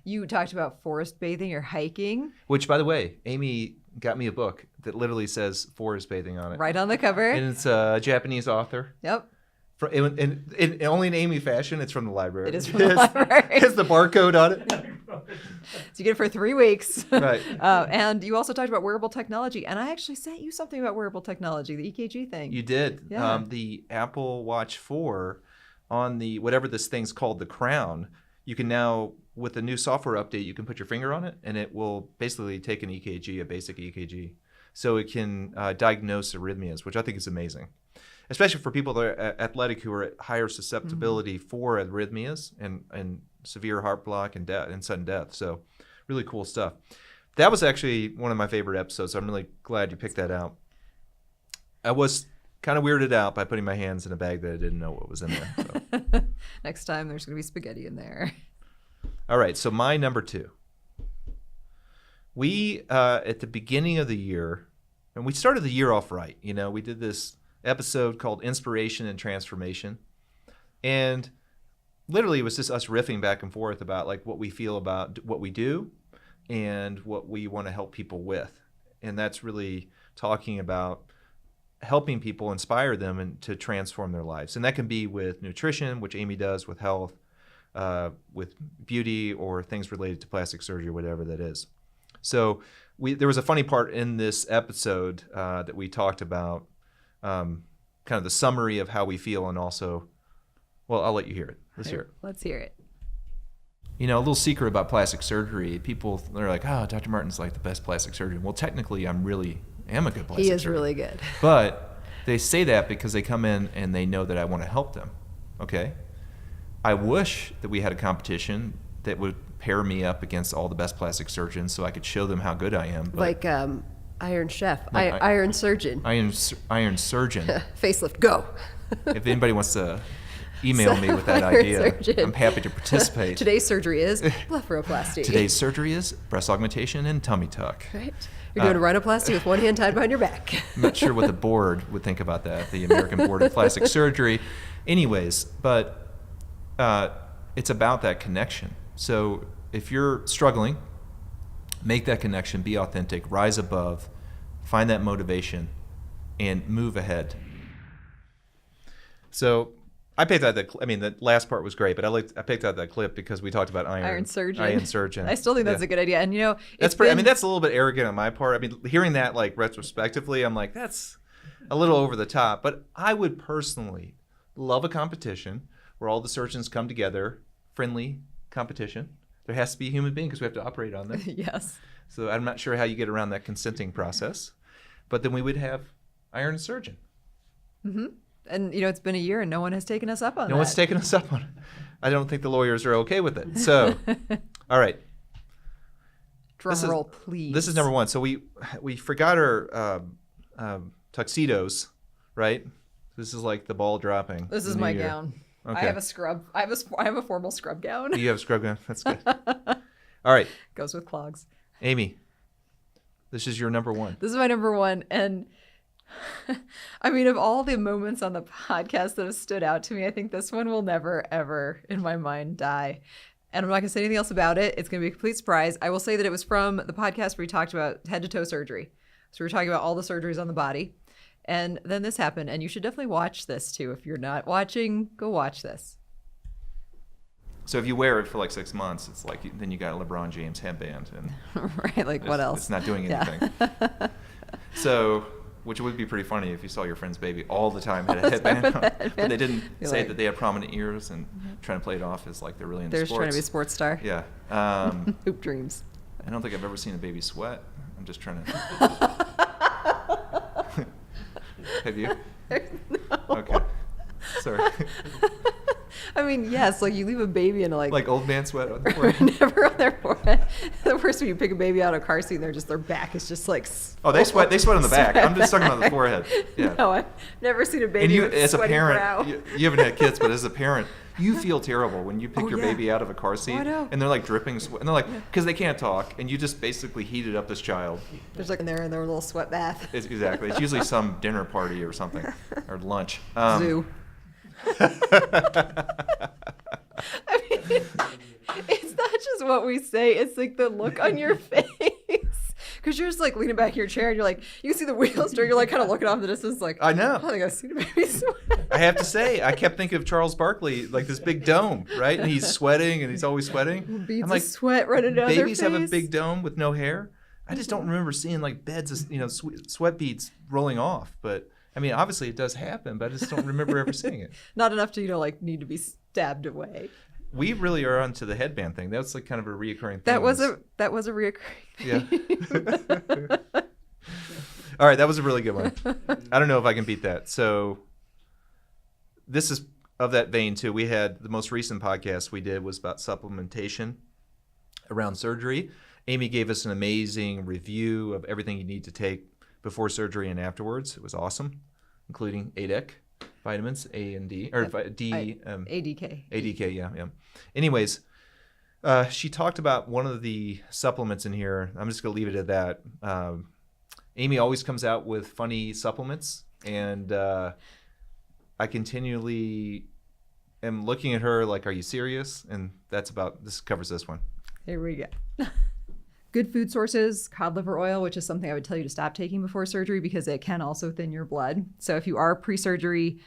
You talked about forest bathing or hiking. Which, by the way, Amy got me a book that literally says forest bathing on it. Right on the cover. And it's a Japanese author. Yep. In only in Amy fashion, it's from the library. It is from the library. It has the barcode on it. So you get it for 3 weeks. Right. And you also talked about wearable technology. And I actually sent you something about wearable technology, the EKG thing. You did. Yeah. The Apple Watch 4 on the whatever this thing's called, the Crown, you can now, with the new software update, you can put your finger on it and it will basically take an EKG, a basic EKG. So it can diagnose arrhythmias, which I think is amazing. Especially for people that are athletic who are at higher susceptibility for arrhythmias and severe heart block and death and sudden death. So really cool stuff. That was actually one of my favorite episodes. So I'm really glad you picked that out. I was kind of weirded out by putting my hands in a bag that I didn't know what was in there. So. Next time there's going to be spaghetti in there. All right, so my number 2. We, at the beginning of the year, and we started the year off right. You know, we did this episode called Inspiration and Transformation. And literally it was just us riffing back and forth about like what we feel about what we do and what we want to help people with. And that's really talking about helping people, inspire them and to transform their lives. And that can be with nutrition, which Amy does, with health, with beauty, or things related to plastic surgery, whatever that is. So there was a funny part in this episode that we talked about kind of the summary of how we feel, and also, well, I'll let you hear it. Let's hear it. Let's hear it. You know, a little secret about plastic surgery. People, they're like, oh, Dr. Martin's like the best plastic surgeon. Well, technically, I am a good plastic surgeon. He is really good. But they say that because they come in and they know that I want to help them. Okay? I wish that we had a competition that would pair me up against all the best plastic surgeons so I could show them how good I am. But Like Iron Chef, Like Iron Surgeon. Iron Surgeon. Facelift, go. If anybody wants to email me with that Iron idea. surgeon. I'm happy to participate. Today's surgery is blepharoplasty. Today's surgery is breast augmentation and tummy tuck. Right. You're doing a rhinoplasty with one hand tied behind your back. I'm not sure what the board would think about that, the American Board of Plastic Surgery. Anyways, but it's about that connection. So if you're struggling, make that connection, be authentic, rise above, find that motivation, and move ahead. So I picked out that. I mean, the last part was great, but I picked out that clip because we talked about iron surgeon. I still think that's a good idea, and you know, that's pretty. I mean, that's a little bit arrogant on my part. I mean, hearing that like retrospectively, I'm like, that's a little over the top. But I would personally love a competition where all the surgeons come together, friendly competition. There has to be a human being because we have to operate on them. Yes. So I'm not sure how you get around that consenting process, but then we would have iron surgeon. Mm-hmm. And, you know, it's been a year and no one has taken us up on that. No one's taken us up on it. I don't think the lawyers are okay with it. So, all right. Drum roll, please. This is number one. So we forgot our tuxedos, right? This is like the ball dropping. This is my gown. Okay. I have a scrub. I have a formal scrub gown. You have a scrub gown? That's good. All right. Goes with clogs. Amy, this is your number one. This is my number one. And I mean, of all the moments on the podcast that have stood out to me, I think this one will never, ever in my mind die. And I'm not going to say anything else about it. It's going to be a complete surprise. I will say that it was from the podcast where we talked about head to toe surgery. So we were talking about all the surgeries on the body. And then this happened. And you should definitely watch this too. If you're not watching, go watch this. So if you wear it for like 6 months, it's like then you got a LeBron James headband. And right, like what else? It's not doing anything. Yeah. So... which would be pretty funny if you saw your friend's baby all the time had a headband on. But they didn't say that they had prominent ears and trying to play it off as like they're really into sports. They're trying to be a sports star. Yeah. Hoop dreams. I don't think I've ever seen a baby sweat. I'm just trying to... Have you? No. Okay. Sorry. I mean, yes, like you leave a baby in like old man sweat on their forehead. Never on their forehead. The worst when you pick a baby out of a car seat and their back is just like they sweat on the back. I'm just talking about the forehead. Yeah. No, I've never seen a baby with as sweaty a parent, brow. You haven't had kids, but as a parent, you feel terrible when you pick your baby out of a car seat and they're like dripping sweat, and they're like, because they can't talk, and you just basically heated up this child. There's like in their little sweat bath. Exactly. It's usually some dinner party or something, or lunch. Zoo. I mean, it's not just what we say, it's like the look on your face. Because you're just like leaning back in your chair and you're like, you can see the wheels turn, you're like kind of looking off in the distance like, I know. I think I've seen a baby sweat. I have to say, I kept thinking of Charles Barkley, like this big dome, right? And he's sweating and he's always sweating. Beads I'm like, of sweat running down their face. Babies have a big dome with no hair. I just don't remember seeing like beds of, sweat beads rolling off. But I mean, obviously it does happen, but I just don't remember ever seeing it. Not enough to, need to be stabbed away. We really are onto the headband thing. That's like kind of a reoccurring thing. That was a reoccurring thing. Yeah. All right, that was a really good one. I don't know if I can beat that. So this is of that vein too. We had the most recent podcast we did was about supplementation around surgery. Amy gave us an amazing review of everything you need to take before surgery and afterwards. It was awesome, including ADEC, vitamins A and D, or D. ADK. ADK, yeah. Anyways, she talked about one of the supplements in here. I'm just going to leave it at that. Amy always comes out with funny supplements, and I continually am looking at her like, are you serious? And this covers this one. Here we go. Good food sources, cod liver oil, which is something I would tell you to stop taking before surgery because it can also thin your blood. So if you are pre-surgery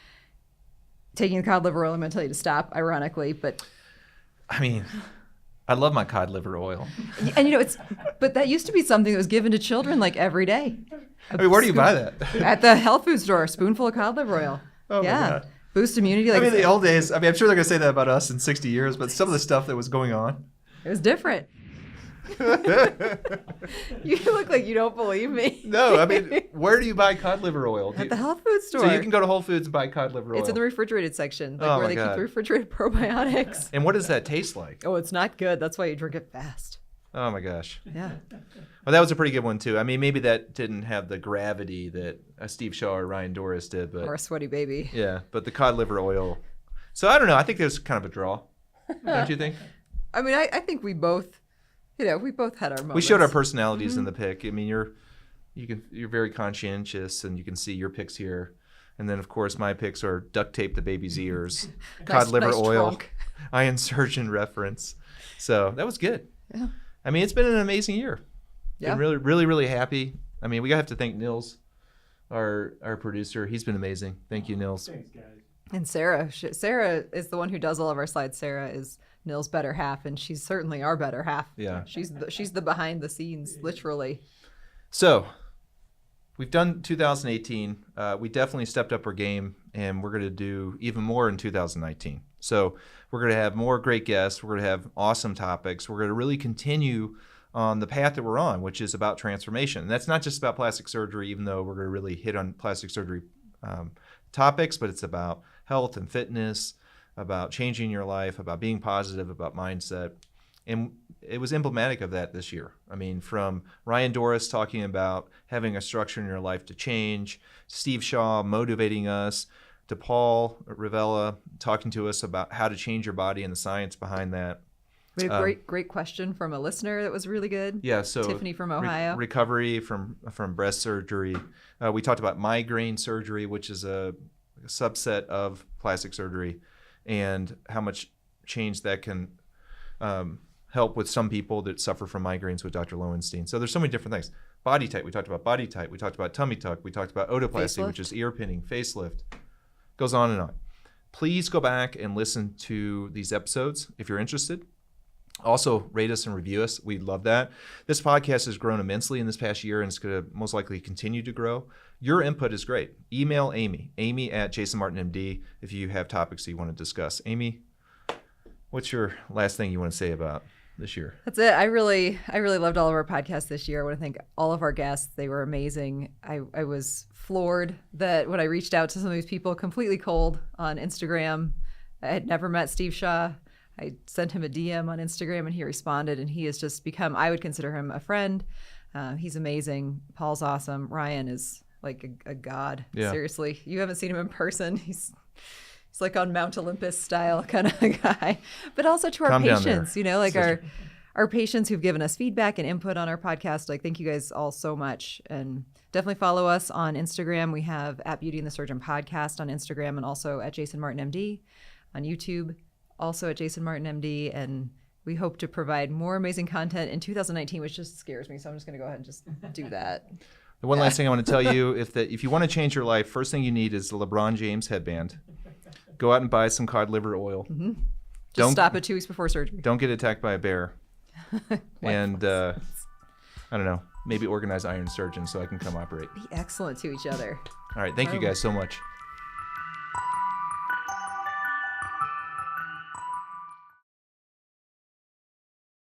taking the cod liver oil, I'm going to tell you to stop, ironically. But I mean, I love my cod liver oil. And but that used to be something that was given to children like every day. I mean, where do you buy that? At the health food store, a spoonful of cod liver oil. Oh yeah. My God. Boost immunity. Like the old days, I'm sure they're going to say that about us in 60 years, but some of the stuff that was going on. It was different. You look like you don't believe me. No, I mean, where do you buy cod liver oil? At the health food store. So you can go to Whole Foods and buy cod liver oil. It's in the refrigerated section, where they keep the refrigerated probiotics. And what does that taste like? Oh, it's not good. That's why you drink it fast. Oh my gosh. Yeah. Well, that was a pretty good one too. I mean, maybe that didn't have the gravity that Steve Shaw or Ryan Doris did, but or a sweaty baby. Yeah, but the cod liver oil. So I don't know. I think there's kind of a draw. Don't you think? I mean, I think we both, we both had our moments. We showed our personalities in the pick. I mean, you're very conscientious, and you can see your picks here. And then, of course, my picks are duct tape the baby's ears, cod liver oil, trunk. iron surgeon reference. So that was good. Yeah. I mean, it's been an amazing year. Yeah. Been really, really, really happy. I mean, we have to thank Nils, our producer. He's been amazing. Thank you, Nils. Thanks, guys. And Sarah. Sarah is the one who does all of our slides. Sarah is Nils' better half, and she's certainly our better half. Yeah. She's the behind the scenes, literally. So we've done 2018. We definitely stepped up our game, and we're going to do even more in 2019. So we're going to have more great guests. We're going to have awesome topics. We're going to really continue on the path that we're on, which is about transformation. And that's not just about plastic surgery, even though we're going to really hit on plastic surgery topics, but it's about health and fitness, about changing your life, about being positive, about mindset. And it was emblematic of that this year. I mean, from Ryan Doris talking about having a structure in your life to change, Steve Shaw motivating us, to Paul Revella talking to us about how to change your body and the science behind that. We had a great question from a listener that was really good. Yeah, so Tiffany from Ohio. Recovery from breast surgery. We talked about migraine surgery, which is a subset of plastic surgery, and how much change that can help with some people that suffer from migraines with Dr. Lowenstein. So there's so many different things. BodyTite, we talked about BodyTite. We talked about tummy tuck. We talked about otoplasty, which is ear pinning, facelift. Goes on and on. Please go back and listen to these episodes if you're interested. Also, rate us and review us. We'd love that. This podcast has grown immensely in this past year, and it's going to most likely continue to grow. Your input is great. Email Amy at JasonMartinMD, if you have topics that you want to discuss. Amy, what's your last thing you want to say about this year? That's it. I really loved all of our podcasts this year. I want to thank all of our guests. They were amazing. I was floored that when I reached out to some of these people completely cold on Instagram, I had never met Steve Shaw. I sent him a DM on Instagram and he responded, and he has just become, I would consider him a friend. He's amazing. Paul's awesome. Ryan is like a god. Yeah. Seriously. You haven't seen him in person. He's like on Mount Olympus style kind of a guy. But also to our Calm down patients, there, like sister. our patients who've given us feedback and input on our podcast. Like, thank you guys all so much. And definitely follow us on Instagram. We have at Beauty and the Surgeon podcast on Instagram, and also at Jason Martin MD on YouTube, also at Jason Martin MD. And we hope to provide more amazing content in 2019, which just scares me. So I'm just going to go ahead and just do that. The one last thing I want to tell you, if you want to change your life, first thing you need is the LeBron James headband. Go out and buy some cod liver oil. Mm-hmm. Just stop it 2 weeks before surgery. Don't get attacked by a bear. And I don't know, maybe organize iron surgeon so I can come operate. Be excellent to each other. All right, thank you guys so much.